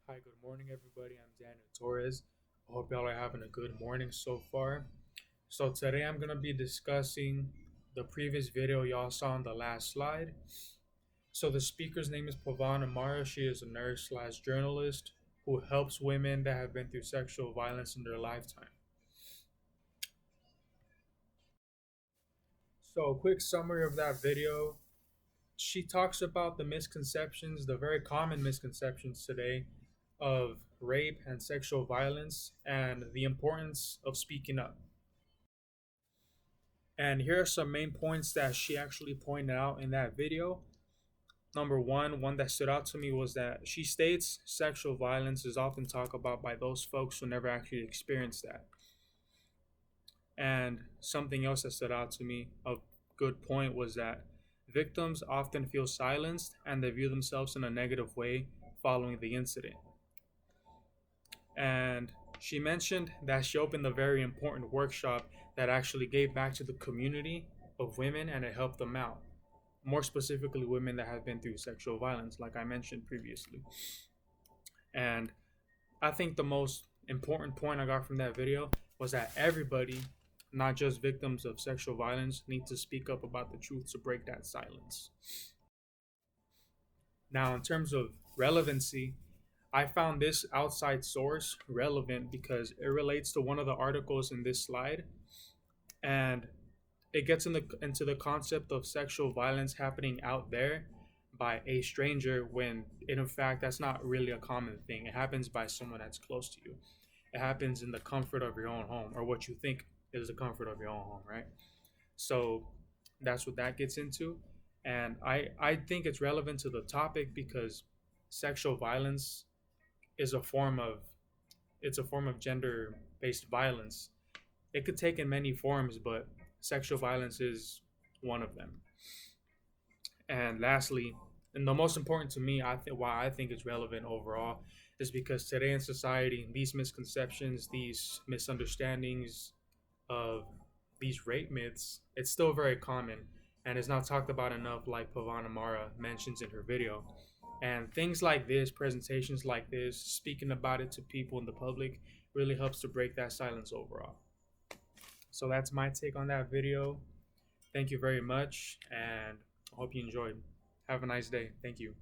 Hi, good morning, everybody. I'm Daniel Torres. I hope y'all are having a good morning so far. So, today I'm going to be discussing the previous video y'all saw on the last slide. So, the speaker's name is Pavan Amara. She is a nurse slash journalist who helps women that have been through sexual violence in their lifetime. So, a quick summary of that video. She talks about the misconceptions, the very common misconceptions today of rape and sexual violence and the importance of speaking up. And here are some main points that she actually pointed out in that video. Number one that stood out to me was that she states sexual violence is often talked about by those folks who never actually experienced that. And something else that stood out to me, a good point, was that victims often feel silenced and they view themselves in a negative way following the incident. And she mentioned that she opened a very important workshop that actually gave back to the community of women and it helped them out. More specifically, women that have been through sexual violence, like I mentioned previously. And I think the most important point I got from that video was that everybody, not just victims of sexual violence, need to speak up about the truth to break that silence. Now, in terms of relevancy, I found this outside source relevant because it relates to one of the articles in this slide, and it gets into the concept of sexual violence happening out there by a stranger when in fact that's not really a common thing. It happens by someone that's close to you. It happens in the comfort of your own home, or what you think is the comfort of your own home, right? So that's what that gets into. And I think it's relevant to the topic because sexual violence is a form of it's a form of gender based violence. It could take in many forms, but sexual violence is one of them. And lastly, and the most important to me, why I think it's relevant overall is because today in society, these misconceptions, these misunderstandings of these rape myths, it's still very common and is not talked about enough, like Pavan Amara mentions in her video. And things like this, presentations like this, speaking about it to people in the public really helps to break that silence overall. So that's my take on that video. Thank you very much, and I hope you enjoyed. Have a nice day. Thank you.